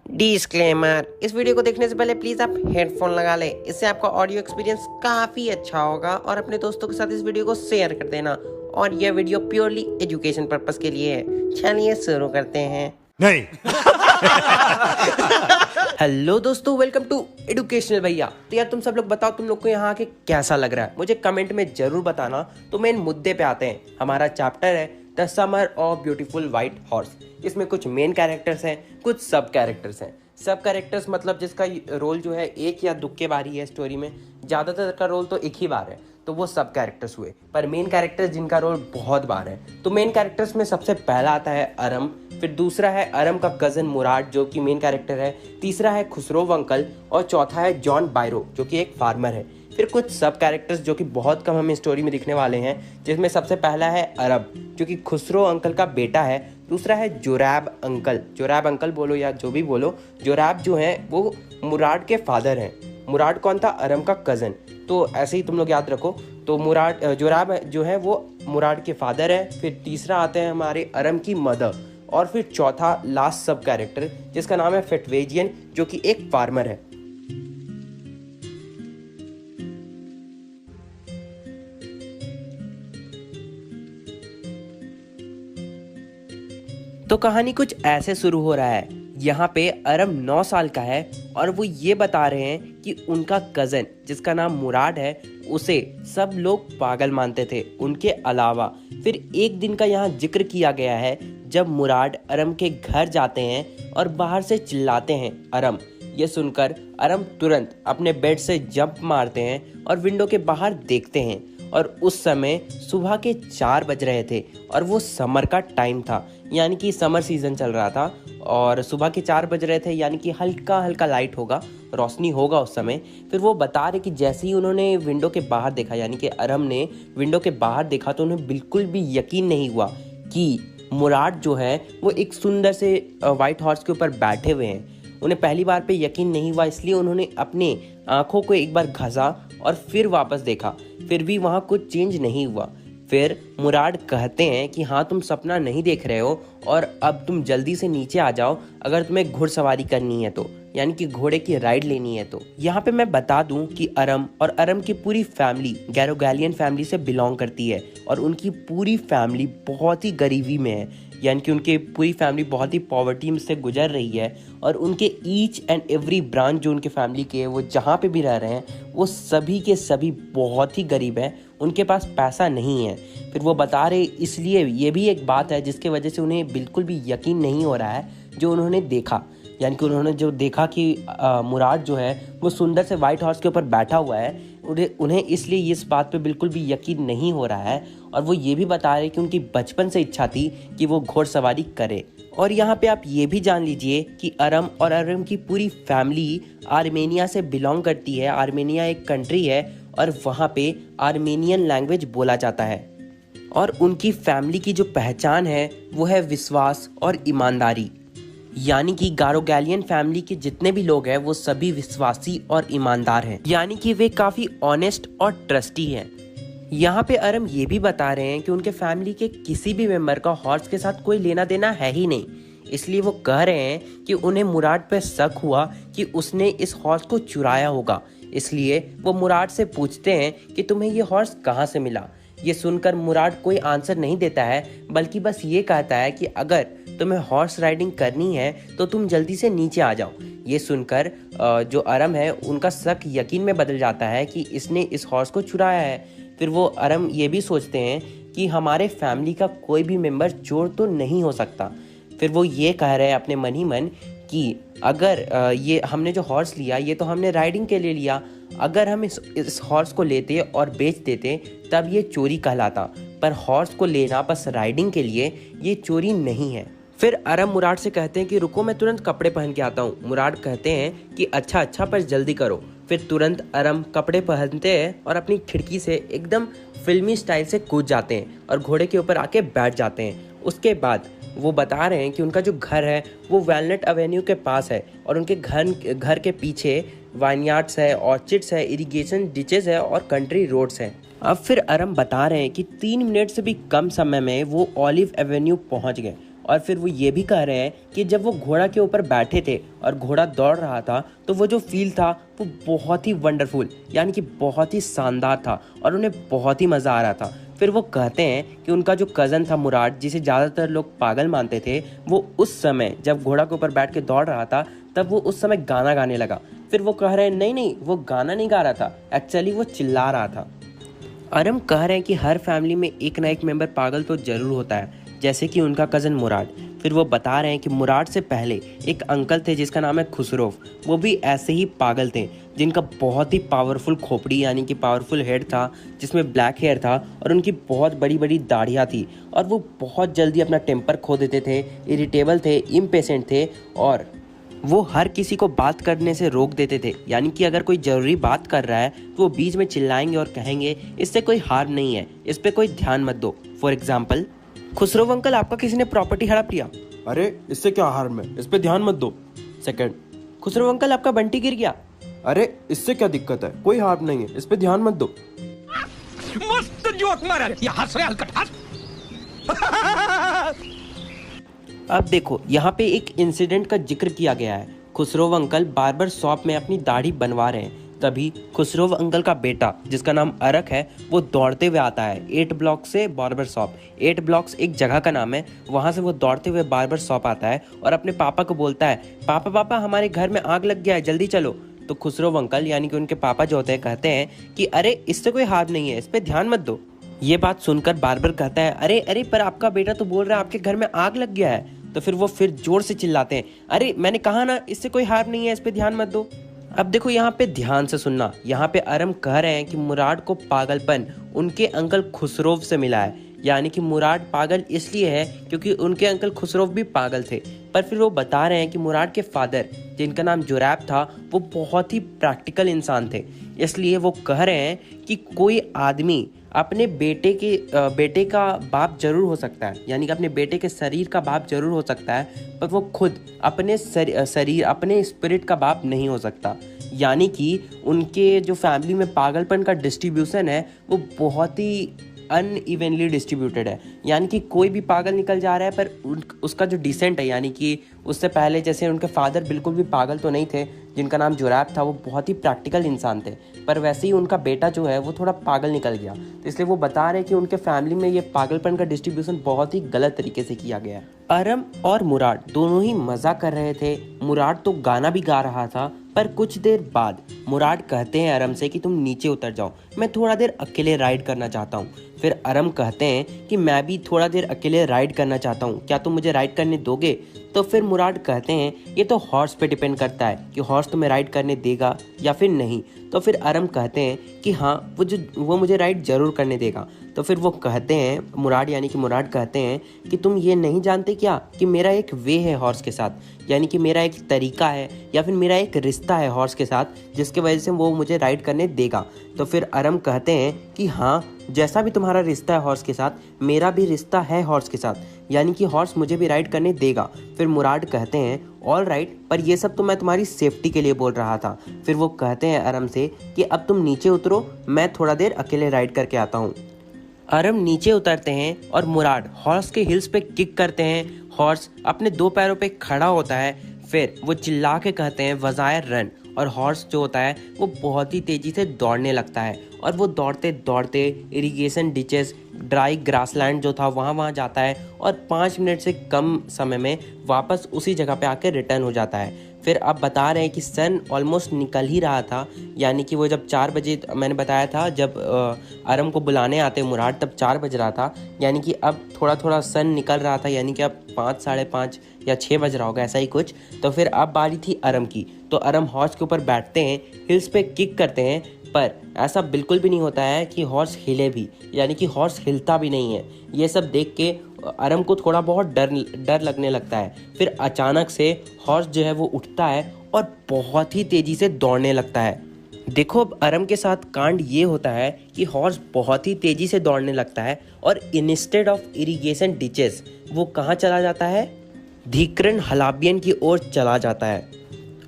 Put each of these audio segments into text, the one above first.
Disclaimer, इस video को देखने से पहले प्लीज आप हेडफोन लगा लें। इससे आपका ऑडियो एक्सपीरियंस काफी अच्छा होगा और अपने दोस्तों के साथ इस वीडियो को शेयर कर देना। और यह वीडियो प्योरली एजुकेशन पर्पस के लिए है। चलिए शुरू करते हैं। नहीं। हेलो दोस्तों, वेलकम टू एडुकेशनल भैया। तो यार तुम सब लोग बताओ, तुम लोग को यहाँ आके कैसा लग रहा है, मुझे कमेंट में जरूर बताना। तो मेन मुद्दे पे आते हैं। हमारा चैप्टर है the summer of beautiful white horse. इसमें कुछ मेन कैरेक्टर्स हैं, कुछ सब कैरेक्टर्स हैं। सब कैरेक्टर्स मतलब जिसका रोल जो है एक या दुक्के बारी है स्टोरी में, ज़्यादातर का रोल तो एक ही बार है, तो वो सब कैरेक्टर्स हुए। पर मेन कैरेक्टर्स जिनका रोल बहुत बार है, तो मेन कैरेक्टर्स में सबसे पहला आता है अरम, फिर दूसरा है अरम का कजन मुराद जो कि मेन कैरेक्टर है, तीसरा है खुसरो अंकल और चौथा है जॉन बायरो जो कि एक फार्मर है। फिर कुछ सब कैरेक्टर्स जो कि बहुत कम हमें स्टोरी में दिखने वाले हैं, जिसमें सबसे पहला है अरब जो कि खुसरो अंकल का बेटा है। दूसरा है जोराब अंकल, जोराब अंकल बोलो या जो भी बोलो, जोराब जो है वो मुराद के फादर हैं। मुराद कौन था? अरम का कज़न। तो ऐसे ही तुम लोग याद रखो। तो मुराद जोराब जो है वो मुराद के फादर है। फिर तीसरा आते हैं हमारे अरम की मदर, और फिर चौथा लास्ट सब कैरेक्टर जिसका नाम है फेटवेजियन जो कि एक फार्मर है। तो कहानी कुछ ऐसे शुरू हो रहा है। यहाँ पे अरम 9 साल का है और वो ये बता रहे हैं कि उनका कज़न जिसका नाम मुराद है उसे सब लोग पागल मानते थे उनके अलावा। फिर एक दिन का यहाँ जिक्र किया गया है जब मुराद अरम के घर जाते हैं और बाहर से चिल्लाते हैं अरम। ये सुनकर अरम तुरंत अपने बेड से जंप मारते हैं और विंडो के बाहर देखते हैं। और उस समय सुबह के 4 बज रहे थे और वो समर का टाइम था, यानी कि समर सीजन चल रहा था। और सुबह के 4 बज रहे थे यानी कि हल्का हल्का लाइट होगा, रोशनी होगा उस समय। फिर वो बता रहे कि जैसे ही उन्होंने विंडो के बाहर देखा, यानी कि अरम ने विंडो के बाहर देखा, तो उन्हें बिल्कुल भी यकीन नहीं हुआ कि मुराद जो है वो एक सुंदर से व्हाइट हॉर्स के ऊपर बैठे हुए हैं। उन्हें पहली बार पे यकीन नहीं हुआ, इसलिए उन्होंने अपने आंखों को एक बार घसा और फिर वापस देखा, फिर भी वहाँ कुछ चेंज नहीं हुआ। फिर मुराद कहते हैं कि हाँ, तुम सपना नहीं देख रहे हो और अब तुम जल्दी से नीचे आ जाओ अगर तुम्हें घुड़सवारी करनी है तो, यानी कि घोड़े की राइड लेनी है तो। यहाँ पे मैं बता दूं कि अरम और अरम की पूरी फैमिली गैरोगैलियन फैमिली से बिलोंग करती है और उनकी पूरी फैमिली बहुत ही गरीबी में है, यानी कि उनकी पूरी फैमिली बहुत ही पॉवर्टी से गुजर रही है। और उनके ईच एंड एवरी ब्रांच जो उनके फैमिली के है, वो जहाँ पे भी रह रहे हैं वो सभी के सभी बहुत ही गरीब हैं, उनके पास पैसा नहीं है। फिर वो बता रहे, इसलिए ये भी एक बात है जिसके वजह से उन्हें बिल्कुल भी यकीन नहीं हो रहा है जो उन्होंने देखा, यानी कि उन्होंने जो देखा कि मुराद जो है वो सुंदर से व्हाइट हॉर्स के ऊपर बैठा हुआ है, उन्हें इसलिए इस बात पे बिल्कुल भी यकीन नहीं हो रहा है। और वो ये भी बता रहे कि उनकी बचपन से इच्छा थी कि वो घोड़सवारी करे। और यहाँ पे आप ये भी जान लीजिए कि अरम और अरम की पूरी फैमिली आर्मेनिया से बिलोंग करती है। आर्मेनिया एक कंट्री है और वहाँ पे आर्मेनियन लैंग्वेज बोला जाता है। और उनकी फैमिली की जो पहचान है वो है विश्वास और ईमानदारी, यानी कि गारोगैलियन फैमिली के जितने भी लोग हैं वो सभी विश्वासी और ईमानदार हैं, यानी कि वे काफ़ी ऑनेस्ट और ट्रस्टी हैं। यहाँ पे अरम ये भी बता रहे हैं कि उनके फैमिली के किसी भी मेंबर का हॉर्स के साथ कोई लेना देना है ही नहीं, इसलिए वो कह रहे हैं कि उन्हें मुराद पे शक हुआ कि उसने इस हॉर्स को चुराया होगा। इसलिए वो मुराद से पूछते हैं कि तुम्हें ये हॉर्स कहाँ से मिला। ये सुनकर मुराद कोई आंसर नहीं देता है, बल्कि बस ये कहता है कि अगर तुम्हें हॉर्स राइडिंग करनी है तो तुम जल्दी से नीचे आ जाओ। ये सुनकर जो अरम है उनका शक यकीन में बदल जाता है कि इसने इस हॉर्स को चुराया है। फिर वो अरम ये भी सोचते हैं कि हमारे फैमिली का कोई भी मेंबर चोर तो नहीं हो सकता। फिर वो ये कह रहे हैं अपने मन ही मन कि अगर ये हमने जो हॉर्स लिया ये तो हमने राइडिंग के लिए लिया, अगर हम इस हॉर्स को लेते और बेच देते तब ये चोरी कहलाता, पर हॉर्स को लेना बस राइडिंग के लिए ये चोरी नहीं है। फिर अरम मुराद से कहते हैं कि रुको, मैं तुरंत कपड़े पहन के आता हूँ। मुराद कहते हैं कि अच्छा पर जल्दी करो। फिर तुरंत अरम कपड़े पहनते हैं और अपनी खिड़की से एकदम फिल्मी स्टाइल से कूद जाते हैं और घोड़े के ऊपर आके बैठ जाते हैं। उसके बाद वो बता रहे हैं कि उनका जो घर है वो वैलनट एवेन्यू के पास है और उनके घर के पीछे वाइनयार्ड्स है, ऑर्चिड्स है, इरिगेशन डिचेस है और कंट्री रोड्स हैं। अब फिर अरम बता रहे हैं कि 3 मिनट से भी कम समय में वो ऑलिव एवेन्यू पहुंच गए और फिर वो ये भी कह रहे हैं कि जब वो घोड़ा के ऊपर बैठे थे और घोड़ा दौड़ रहा था तो वो जो फील था वो बहुत ही वंडरफुल यानी कि बहुत ही शानदार था और उन्हें बहुत ही मज़ा आ रहा था। फिर वो कहते हैं कि उनका जो कज़न था मुराद, जिसे ज़्यादातर लोग पागल मानते थे, वो उस समय जब घोड़ा के ऊपर बैठ के दौड़ रहा था तब वो उस समय गाना गाने लगा। फिर वो कह रहे हैं नहीं वो गाना नहीं गा रहा था, एक्चुअली वो चिल्ला रहा था। अरम कह रहे हैं कि हर फैमिली में एक ना एक मेंबर पागल तो ज़रूर होता है, जैसे कि उनका कज़न मुराद। फिर वो बता रहे हैं कि मुराद से पहले एक अंकल थे जिसका नाम है खुसरो। वो भी ऐसे ही पागल थे, जिनका बहुत ही पावरफुल खोपड़ी यानी कि पावरफुल हेड था, जिसमें ब्लैक हेयर था और उनकी बहुत बड़ी बड़ी दाढ़ियाँ थी। और वो बहुत जल्दी अपना टेम्पर खो देते थे, इरिटेबल थे, इम्पेशेंट थे और वो हर किसी को बात करने से रोक देते थे। यानी कि अगर कोई ज़रूरी बात कर रहा है तो वो बीच में चिल्लाएंगे और कहेंगे इससे कोई हार्म नहीं है, इस पर कोई ध्यान मत दो। फॉर एग्जाम्पल, खुसरो अंकल आपका किसी ने प्रॉपर्टी हड़प लिया, अरे इससे क्या हार्म है, इस पे ध्यान मत दो। सेकंड, खुसरो अंकल आपका बंटी गिर गया, अरे इससे क्या दिक्कत है, कोई हार्म नहीं है, इस पे ध्यान मत दो। मस्त जोक मारा, ये हंस रहे हलकट हंस। अब देखो यहाँ पे एक इंसिडेंट का जिक्र किया गया है। खुसरो अंकल बार्बर शॉप में अपनी दाढ़ी बनवा रहे हैं, तभी खुसरो अंकल का बेटा जिसका नाम अरक है वो दौड़ते हुए आता है 8 ब्लॉक से बार्बर शॉप। 8 ब्लॉक्स एक जगह का नाम है, वहाँ से वो दौड़ते हुए बार्बर शॉप आता है और अपने पापा को बोलता है पापा पापा हमारे घर में आग लग गया है, जल्दी चलो। तो खुसरो अंकल यानी कि उनके पापा जो होते हैं कहते हैं कि अरे इससे कोई हार्म नहीं है, इस पर ध्यान मत दो। ये बात सुनकर बार्बर कहता है अरे अरे पर आपका बेटा तो बोल रहा है आपके घर में आग लग गया है। तो फिर वो फिर जोर से चिल्लाते हैं अरे मैंने कहा ना इससे कोई हार्म नहीं है, इस पे ध्यान मत दो। अब देखो यहाँ पे ध्यान से सुनना, यहाँ पे अरम कह रहे हैं कि मुराद को पागलपन उनके अंकल खुसरो से मिला है। यानी कि मुराद पागल इसलिए है क्योंकि उनके अंकल खुसरो भी पागल थे। पर फिर वो बता रहे हैं कि मुराद के फादर जिनका नाम जुरैब था वो बहुत ही प्रैक्टिकल इंसान थे, इसलिए वो कह रहे हैं कि कोई आदमी अपने बेटे का बाप जरूर हो सकता है, यानी कि अपने बेटे के शरीर का बाप जरूर हो सकता है, पर वो खुद अपने शरीर अपने स्पिरिट का बाप नहीं हो सकता। यानी कि उनके जो फैमिली में पागलपन का डिस्ट्रीब्यूशन है वो बहुत ही अनइवनली डिस्ट्रीब्यूटेड है। यानी कि कोई भी पागल निकल जा रहा है पर उसका जो डिसेंट है, यानी कि उससे पहले जैसे उनके फादर बिल्कुल भी पागल तो नहीं थे जिनका नाम जुरैब था, वो बहुत ही प्रैक्टिकल इंसान थे, पर वैसे ही उनका बेटा जो है वो थोड़ा पागल निकल गया। तो इसलिए वो बता रहे हैं कि उनके फैमिली में ये पागलपन का डिस्ट्रीब्यूशन बहुत ही गलत तरीके से किया गया है। अरम और मुराद दोनों ही मज़ा कर रहे थे। मुराद तो गाना भी गा रहा था, पर कुछ देर बाद मुराद कहते हैं अरम से कि तुम नीचे उतर जाओ, मैं थोड़ा देर अकेले राइड करना चाहता हूँ। फिर अरम कहते हैं कि मैं भी थोड़ा देर अकेले राइड करना चाहता हूँ, क्या तुम मुझे राइड करने दोगे? तो फिर मुराद कहते हैं ये तो हॉर्स पे डिपेंड करता है कि हॉर्स तुम्हें राइड करने देगा या फिर नहीं। तो फिर अरम कहते हैं कि हाँ वो मुझे राइड ज़रूर करने देगा। तो फिर वो कहते हैं मुराद यानी कि मुराद कहते हैं कि तुम ये नहीं जानते क्या कि मेरा एक वे है हॉर्स के साथ, यानी कि मेरा एक तरीका है या फिर मेरा एक रिश्ता है हॉर्स के साथ जिसके वजह से वो मुझे राइड करने देगा। तो फिर अरम कहते हैं कि हाँ जैसा भी तुम्हारा रिश्ता है हॉर्स के साथ मेरा भी रिश्ता है हॉर्स के साथ, यानी कि हॉर्स मुझे भी राइड करने देगा। फिर मुराद कहते हैं ऑल राइट, पर ये सब तो मैं तुम्हारी सेफ्टी के लिए बोल रहा था। फिर वो कहते हैं अरम से कि अब तुम नीचे उतरो, मैं थोड़ा देर अकेले राइड करके आता हूँ। अरम नीचे उतरते हैं और मुराद हॉर्स के हिल्स पे किक करते हैं। हॉर्स अपने 2 पैरों पे खड़ा होता है, फिर वो चिल्ला के कहते हैं वज़ायर रन, और हॉर्स जो होता है वो बहुत ही तेज़ी से दौड़ने लगता है। और वो दौड़ते दौड़ते इरिगेशन डिचेस, ड्राई ग्रासलैंड जो था वहाँ जाता है और 5 मिनट से कम समय में वापस उसी जगह पे आकर रिटर्न हो जाता है। फिर अब बता रहे हैं कि सन ऑलमोस्ट निकल ही रहा था, यानी कि वो जब 4 बजे, मैंने बताया था जब अरम को बुलाने आते मुराद तब 4 बज रहा था, यानी कि अब थोड़ा थोड़ा सन निकल रहा था, यानी कि अब 5, साढ़े 5 या 6 बज रहा होगा ऐसा ही कुछ। तो फिर अब बारी थी अरम की, तो अरम हॉर्स के ऊपर बैठते हैं, हिल्स पे किक करते हैं, पर ऐसा बिल्कुल भी नहीं होता है कि हॉर्स हिले भी, यानी कि हॉर्स हिलता भी नहीं है। ये सब देख के अरम को थोड़ा बहुत डर लगने लगता है। फिर अचानक से हॉर्स जो है वो उठता है और बहुत ही तेज़ी से दौड़ने लगता है। देखो अब अरम के साथ कांड ये होता है कि हॉर्स बहुत ही तेज़ी से दौड़ने लगता है और इंस्टेड ऑफ इरिगेशन डिचेस वो कहाँ चला जाता है, धीकरन हलाबियन की ओर चला जाता है।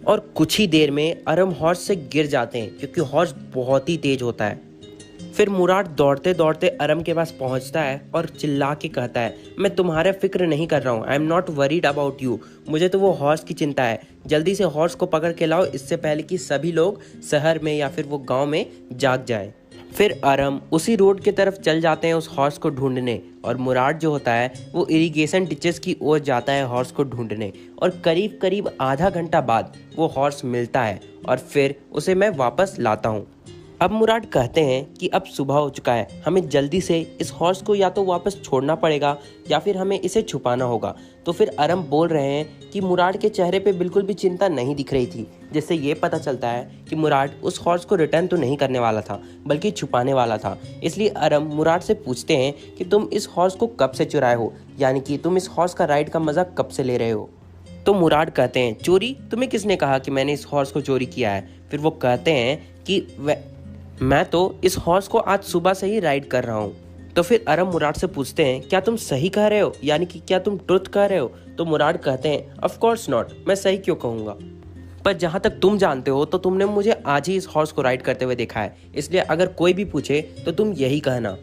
और कुछ ही देर में अरम हॉर्स से गिर जाते हैं क्योंकि हॉर्स बहुत ही तेज होता है। फिर मुराद दौड़ते दौड़ते अरम के पास पहुंचता है और चिल्ला के कहता है, मैं तुम्हारा फिक्र नहीं कर रहा हूँ, I am not worried about you. मुझे तो वो हॉर्स की चिंता है। जल्दी से हॉर्स को पकड़ के लाओ, इससे पहले कि सभी लोग शहर में या फिर वो गांव में जाग जाए। फिर अरम उसी रोड की तरफ चल जाते हैं उस हॉर्स को ढूंढने, और मुराद जो होता है वो इरिगेशन डिचेस की ओर जाता है हॉर्स को ढूंढने। और करीब करीब आधा घंटा बाद वो हॉर्स मिलता है और फिर उसे मैं वापस लाता हूँ। अब मुराद कहते हैं कि अब सुबह हो चुका है, हमें जल्दी से इस हॉर्स को या तो वापस छोड़ना पड़ेगा या फिर हमें इसे छुपाना होगा। तो फिर अरम बोल रहे हैं कि मुराद के चेहरे पे बिल्कुल भी चिंता नहीं दिख रही थी, जिससे ये पता चलता है कि मुराद उस हॉर्स को रिटर्न तो नहीं करने वाला था बल्कि छुपाने वाला था। इसलिए अरम मुराद से पूछते हैं कि तुम इस हॉर्स को कब से चुराए हो, यानी कि तुम इस हॉर्स का राइड का मजा कब से ले रहे हो। तो मुराद कहते हैं, चोरी? तुम्हें किसने कहा कि मैंने इस हॉर्स को चोरी किया है? फिर वो कहते हैं कि मैं तो इस हॉर्स को आज सुबह से ही राइड कर रहा हूँ। तो फिर अरम मुराद से पूछते हैं, क्या तुम सही कह रहे हो, यानी कि क्या तुम ट्रुथ कह रहे हो? तो मुराद कहते हैं, ऑफ कोर्स नॉट, मैं सही क्यों कहूँगा, पर जहाँ तक तुम जानते हो तो तुमने मुझे आज ही इस हॉर्स को राइड करते हुए देखा है, इसलिए अगर कोई भी पूछे तो तुम यही कहना,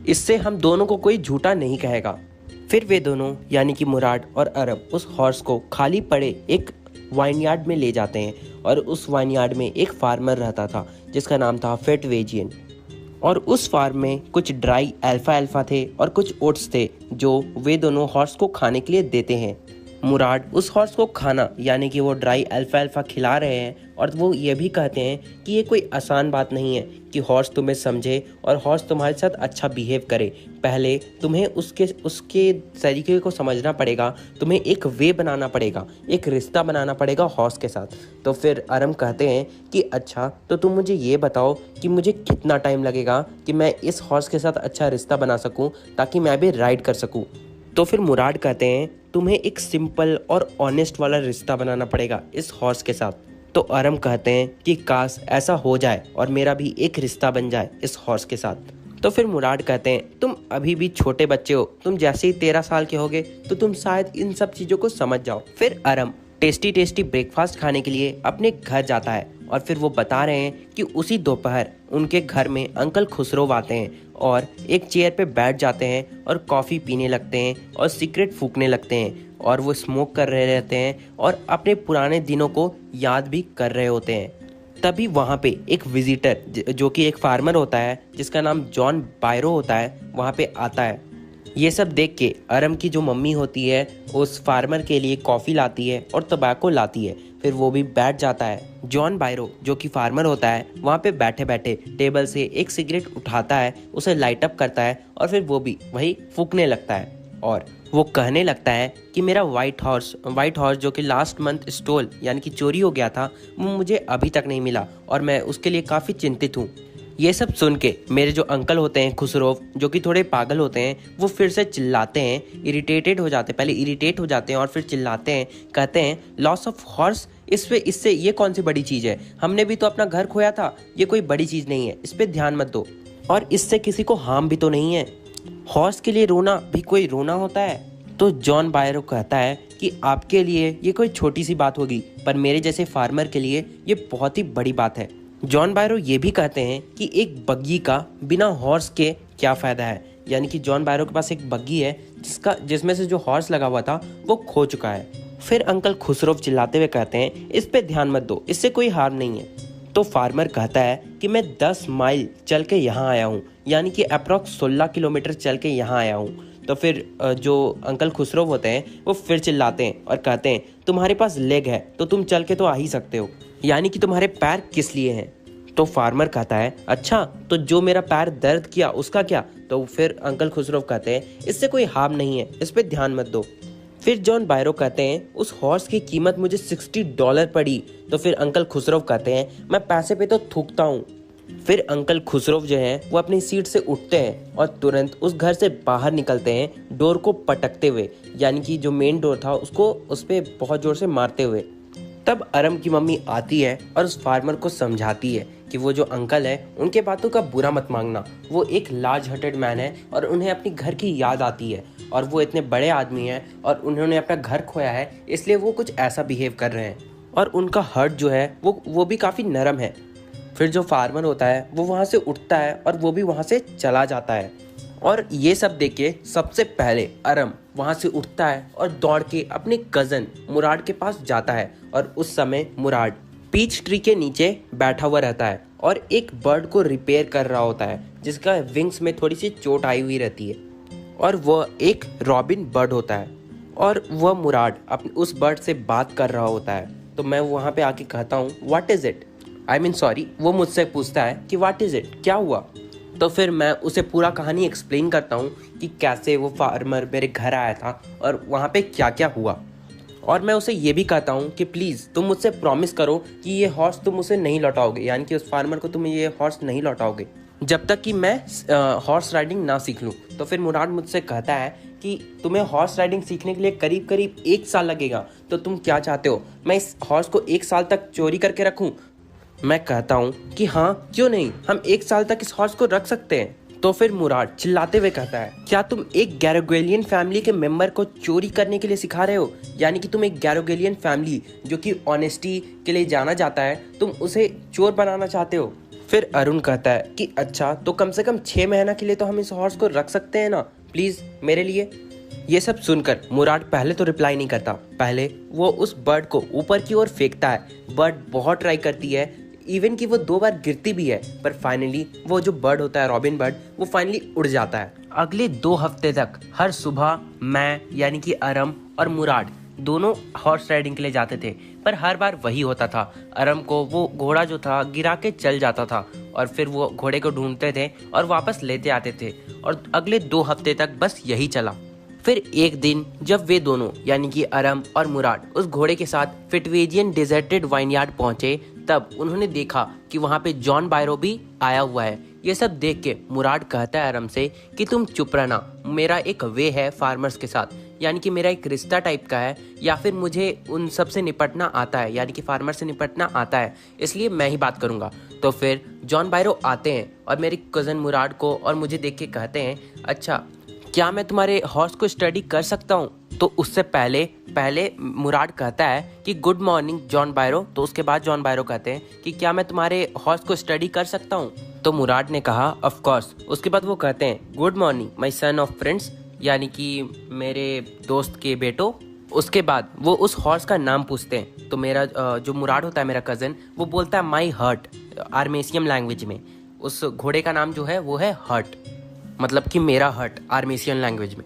इससे हम दोनों को कोई झूठा नहीं कहेगा। फिर वे दोनों यानी कि मुराद और अरम उस हॉर्स को खाली पड़े एक वाइनयार्ड में ले जाते हैं, और उस वाइनयार्ड में एक फार्मर रहता था जिसका नाम था फेटवेजियन। और उस फार्म में कुछ ड्राई अल्फा थे और कुछ ओट्स थे जो वे दोनों हॉर्स को खाने के लिए देते हैं। मुराद उस हॉर्स को खाना यानी कि वो ड्राई अल्फा खिला रहे हैं, और वो ये भी कहते हैं कि ये कोई आसान बात नहीं है कि हॉर्स तुम्हें समझे और हॉर्स तुम्हारे साथ अच्छा बिहेव करे। पहले तुम्हें उसके तरीके को समझना पड़ेगा, तुम्हें एक वे बनाना पड़ेगा, एक रिश्ता बनाना पड़ेगा हॉर्स के साथ। तो फिर अरम कहते हैं कि अच्छा, तो तुम मुझे ये बताओ कि मुझे कितना टाइम लगेगा कि मैं इस हॉर्स के साथ अच्छा रिश्ता बना सकूं ताकि मैं भी राइड कर सकूं। तो फिर मुराद कहते हैं, तुम्हें एक सिंपल और ऑनेस्ट वाला रिश्ता बनाना पड़ेगा इस हॉर्स के साथ। तो अरम कहते हैं कि काश ऐसा हो जाए और मेरा भी एक रिश्ता बन जाए इस हॉर्स के साथ। तो फिर मुराद कहते हैं, तुम अभी भी छोटे बच्चे हो, तुम जैसे ही 13 साल के होगे तो तुम शायद इन सब चीज़ों को समझ जाओ। फिर अरम टेस्टी ब्रेकफास्ट खाने के लिए अपने घर जाता है, और फिर वो बता रहे हैं कि उसी दोपहर उनके घर में अंकल खुसरो आते हैं और एक चेयर पे बैठ जाते हैं और कॉफ़ी पीने लगते हैं और सिगरेट फूकने लगते हैं, और वो स्मोक कर रहे रहते हैं और अपने पुराने दिनों को याद भी कर रहे होते हैं। तभी वहाँ पे एक विजिटर जो कि एक फार्मर होता है जिसका नाम जॉन बायरो होता है, वहाँ पे आता है। ये सब देख के अरम की जो मम्मी होती है उस फार्मर के लिए कॉफ़ी लाती है और तंबाकू लाती है। फिर वो भी बैठ जाता है। जॉन बायरो जो कि फार्मर होता है वहाँ पे बैठे बैठे टेबल से एक सिगरेट उठाता है, उसे लाइट अप करता है और फिर वो भी वही फूकने लगता है, और वो कहने लगता है कि मेरा वाइट हॉर्स जो कि लास्ट मंथ स्टोल यानी कि चोरी हो गया था, वो मुझे अभी तक नहीं मिला और मैं उसके लिए काफ़ी चिंतित हूँ। ये सब सुन के मेरे जो अंकल होते हैं खुसरो, जो कि थोड़े पागल होते हैं, वो फिर से चिल्लाते हैं, पहले इरिटेट हो जाते हैं और फिर चिल्लाते हैं, कहते हैं लॉस ऑफ हॉर्स, इससे ये कौन सी बड़ी चीज़ है, हमने भी तो अपना घर खोया था, ये कोई बड़ी चीज़ नहीं है, इस पर ध्यान मत दो, और इससे किसी को हार्म भी तो नहीं है, हॉर्स के लिए रोना भी कोई रोना होता है। तो जॉन बायरो कहता है कि आपके लिए ये कोई छोटी सी बात होगी, पर मेरे जैसे फार्मर के लिए ये बहुत ही बड़ी बात है। जॉन बायरो ये भी कहते हैं कि एक बग्गी का बिना हॉर्स के क्या फ़ायदा है, यानी कि जॉन बायरो के पास एक बग्गी है जिसमें से जो हॉर्स लगा हुआ था वो खो चुका है। फिर अंकल खुसरो चिल्लाते हुए कहते हैं, इस पे ध्यान मत दो, इससे कोई हार्म नहीं है। तो फार्मर कहता है कि मैं 10 माइल चल के यहाँ आया हूँ, यानी कि अप्रॉक्स 16 किलोमीटर चल के यहाँ आया हूँ। तो फिर जो अंकल खुसरो होते हैं वो फिर चिल्लाते हैं और कहते हैं, तुम्हारे पास लेग है तो तुम चल के तो आ ही सकते हो, यानी कि तुम्हारे पैर किस लिए हैं। तो फार्मर कहता है, अच्छा तो जो मेरा पैर दर्द किया उसका क्या। तो फिर अंकल खुसरो कहते हैं, इससे कोई हार्म नहीं है, इस पे ध्यान मत दो। फिर जॉन बायरो कहते हैं, उस हॉर्स की कीमत मुझे $60 पड़ी। तो फिर अंकल खुसरो कहते हैं, मैं पैसे पे तो थूकता हूँ। फिर अंकल खुसरो जो हैं वो अपनी सीट से उठते हैं और तुरंत उस घर से बाहर निकलते हैं, डोर को पटकते हुए, यानी कि जो मेन डोर था उसको उस पर बहुत जोर से मारते हुए। तब अरम की मम्मी आती है और उस फार्मर को समझाती है कि वो जो अंकल है उनके बातों का बुरा मत मांगना, वो एक लार्ज हार्टेड मैन है और उन्हें अपनी घर की याद आती है, और वो इतने बड़े आदमी हैं और उन्होंने अपना घर खोया है, इसलिए वो कुछ ऐसा बिहेव कर रहे हैं, और उनका हार्ट जो है वो भी काफ़ी नरम है। फिर जो फार्मर होता है वो वहाँ से उठता है और वो भी वहाँ से चला जाता है। और ये सब देख के सबसे पहले अरम वहाँ से उठता है और दौड़ के अपने कज़न मुराद के पास जाता है। और उस समय मुराद पीच ट्री के नीचे बैठा हुआ रहता है और एक बर्ड को रिपेयर कर रहा होता है जिसका विंग्स में थोड़ी सी चोट आई हुई रहती है। और वह एक रॉबिन बर्ड होता है और वह मुराद अपने उस बर्ड से बात कर रहा होता है। तो मैं वहाँ पे आके कहता हूँ what is it, I mean sorry, वो मुझसे पूछता है कि व्हाट इज़ इट, क्या हुआ। तो फिर मैं उसे पूरा कहानी एक्सप्लेन करता हूँ कि कैसे वो फार्मर मेरे घर आया था और वहाँ पे क्या क्या हुआ। और मैं उसे ये भी कहता हूँ कि प्लीज़ तुम मुझसे प्रॉमिस करो कि ये हॉर्स तुम उसे नहीं लौटाओगे, यानी कि उस फार्मर को तुम ये हॉर्स नहीं लौटाओगे जब तक कि मैं हॉर्स राइडिंग ना सीख लूँ। तो फिर मुराद मुझसे कहता है कि तुम्हें हॉर्स राइडिंग सीखने के लिए करीब करीब 1 साल लगेगा, तो तुम क्या चाहते हो, मैं इस हॉर्स को 1 साल तक चोरी करके रखूँ। मैं कहता हूँ कि हाँ क्यों नहीं, हम 1 साल तक इस हॉर्स को रख सकते हैं। तो फिर मुराद चिल्लाते हुए कहता है क्या तुम एक गैरोगेलियन फैमिली के मेंबर को चोरी करने के लिए सिखा रहे हो, यानी कि तुम एक गैरोगेलियन फैमिली जो कि ऑनेस्टी के लिए जाना जाता है, तुम उसे चोर बनाना चाहते हो। फिर अरुण कहता है कि अच्छा तो कम से कम 6 महीना के लिए तो हम इस हॉर्स को रख सकते हैं ना, प्लीज मेरे लिए। ये सब सुनकर मुराद पहले तो रिप्लाई नहीं करता, पहले वो उस बर्ड को ऊपर की ओर फेंकता है। बर्ड बहुत ट्राई करती है, इवन कि वो 2 बार गिरती भी है, पर फाइनली वो जो बर्ड होता है रॉबिन बर्ड, वो फाइनली उड़ जाता है। अगले 2 हफ्ते तक हर सुबह मैं यानी कि अरम और मुराद दोनों हॉर्स राइडिंग के लिए जाते थे, पर हर बार वही होता था, अरम को वो घोड़ा जो था गिरा के चल जाता था और फिर वो घोड़े को ढूंढते थे और वापस लेते आते थे। और अगले 2 हफ्ते तक बस यही चला। फिर एक दिन जब वे दोनों यानी कि अरम और मुराद उस घोड़े के साथ फिटवेजियन डिजर्टेड वाइनयार्ड पहुंचे, तब उन्होंने देखा कि वहां पे जॉन बायरो भी आया हुआ है। ये सब देख के मुराद कहता है अरम से कि तुम चुप रहना, मेरा एक वे है फार्मर्स के साथ, यानी कि मेरा एक रिश्ता टाइप का है, या फिर मुझे उन सब से निपटना आता है, यानी कि फार्मर से निपटना आता है, इसलिए मैं ही बात करूंगा। तो फिर जॉन बायरो आते हैं और मेरे कज़न मुराद को और मुझे देख के कहते हैं अच्छा क्या मैं तुम्हारे हॉर्स को स्टडी कर सकता हूँ। तो उससे पहले मुराद कहता है कि गुड मॉर्निंग जॉन बायरो। तो उसके बाद जॉन बायरो कहते हैं कि क्या मैं तुम्हारे हॉर्स को स्टडी कर सकता हूँ। तो मुराद ने कहा ऑफ कोर्स। उसके बाद वो कहते हैं good morning my son of friends, यानी कि मेरे दोस्त के बेटो। उसके बाद वो उस हॉर्स का नाम पूछते हैं। तो मेरा जो मुराद होता है मेरा कज़न, वो बोलता है माई हर्ट, आर्मेसियम लैंग्वेज में उस घोड़े का नाम जो है वो है हर्ट, मतलब कि मेरा हर्ट आर्मेसियन लैंग्वेज में।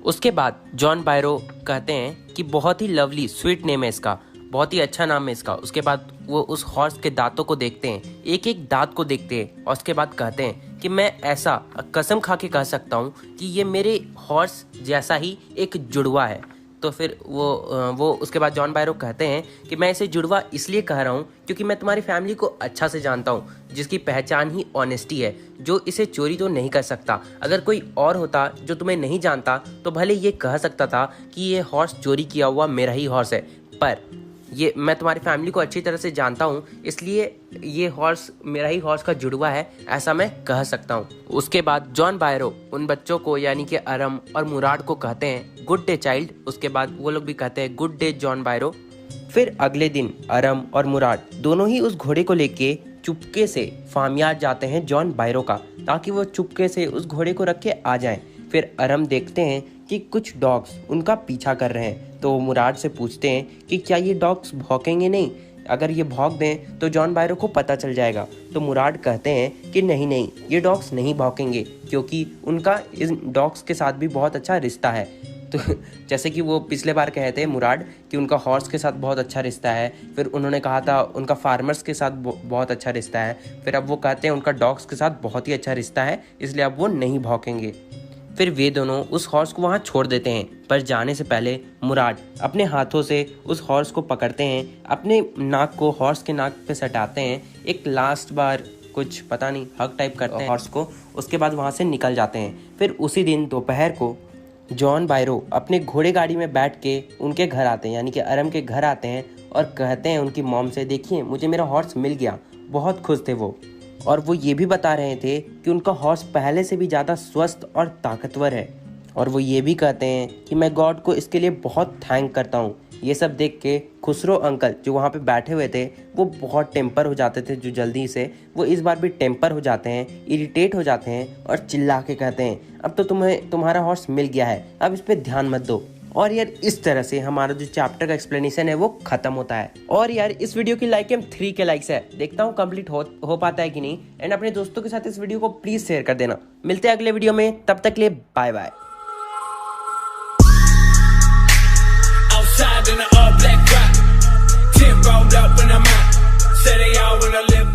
उसके बाद जॉन बायरो कहते हैं कि बहुत ही लवली स्वीट नेम है इसका, बहुत ही अच्छा नाम है इसका। उसके बाद वो उस हॉर्स के दांतों को देखते हैं, एक एक दांत को देखते हैं, और उसके बाद कहते हैं कि मैं ऐसा कसम खा के कह सकता हूँ कि ये मेरे हॉर्स जैसा ही एक जुड़वा है। तो फिर वो उसके बाद जॉन बायरो कहते हैं कि मैं इसे जुड़वा इसलिए कह रहा हूँ क्योंकि मैं तुम्हारी फैमिली को अच्छा से जानता हूँ, जिसकी पहचान ही ऑनेस्टी है, जो इसे चोरी तो नहीं कर सकता। अगर कोई और होता जो तुम्हें नहीं जानता तो भले ये कह सकता था कि ये हॉर्स चोरी किया हुआ मेरा ही हॉर्स है, पर ये मैं तुम्हारी फैमिली को अच्छी तरह से जानता हूँ, इसलिए ये हॉर्स मेरा ही हॉर्स का जुड़वा है, ऐसा मैं कह सकता हूँ। उसके बाद जॉन बायरो उन बच्चों को यानी कि अरम और मुराद को कहते हैं गुड डे चाइल्ड। उसके बाद वो लोग भी कहते हैं गुड डे जॉन बायरो। फिर अगले दिन अरम और मुराद दोनों ही उस घोड़े को लेके चुपके से फार्मयार्ड जाते हैं जॉन बायरो का, ताकि वो चुपके से उस घोड़े को रख के आ जाएं। फिर अरम देखते हैं कि कुछ डॉग्स उनका पीछा कर रहे हैं, तो मुराद से पूछते हैं कि क्या ये डॉग्स भौंकेंगे नहीं, अगर ये भौंक दें तो जॉन बायरो को पता चल जाएगा। तो मुराद कहते हैं कि नहीं, ये डॉग्स नहीं भौंकेंगे, क्योंकि उनका इन डॉग्स के साथ भी बहुत अच्छा रिश्ता है। तो जैसे कि वो पिछले बार कहे थे मुराद कि उनका हॉर्स के साथ बहुत अच्छा रिश्ता है, फिर उन्होंने कहा था उनका फार्मर्स के साथ बहुत अच्छा रिश्ता है, फिर अब वो कहते हैं उनका डॉग्स के साथ बहुत ही अच्छा रिश्ता है, इसलिए अब वो नहीं भौंकेंगे। फिर वे दोनों उस हॉर्स को वहाँ छोड़ देते हैं, पर जाने से पहले मुराद अपने हाथों से उस हॉर्स को पकड़ते हैं, अपने नाक को हॉर्स के नाक पे सटाते हैं, एक लास्ट बार कुछ पता नहीं हग टाइप करते हैं हॉर्स को, उसके बाद वहाँ से निकल जाते हैं। फिर उसी दिन दोपहर को जॉन बायरो अपने घोड़े गाड़ी में बैठ के उनके घर आते हैं, यानी कि अरम के घर आते हैं, और कहते हैं उनकी मॉम से देखिए मुझे मेरा हॉर्स मिल गया। बहुत खुश थे वो, और वो ये भी बता रहे थे कि उनका हॉर्स पहले से भी ज़्यादा स्वस्थ और ताकतवर है। और वो ये भी कहते हैं कि मैं गॉड को इसके लिए बहुत थैंक करता हूँ। ये सब देख के खुसरो अंकल जो वहाँ पे बैठे हुए थे वो बहुत टेम्पर हो जाते थे, जो जल्दी से वो इस बार भी टेम्पर हो जाते हैं, इरिटेट हो जाते हैं और चिल्ला के कहते हैं अब तो तुम्हारा हॉर्स मिल गया है, अब इस पर ध्यान मत दो। और यार इस तरह से हमारा जो चैप्टर का एक्सप्लेनेशन है वो खत्म होता है। और यार इस वीडियो की लाइक 3 के लाइक्स है, देखता हूँ कंप्लीट हो पाता है कि नहीं। एंड अपने दोस्तों के साथ इस वीडियो को प्लीज शेयर कर देना। मिलते हैं अगले वीडियो में, तब तक के लिए bye bye. In an all black rock, 10 rolled up when I'm out. Say they all wanna live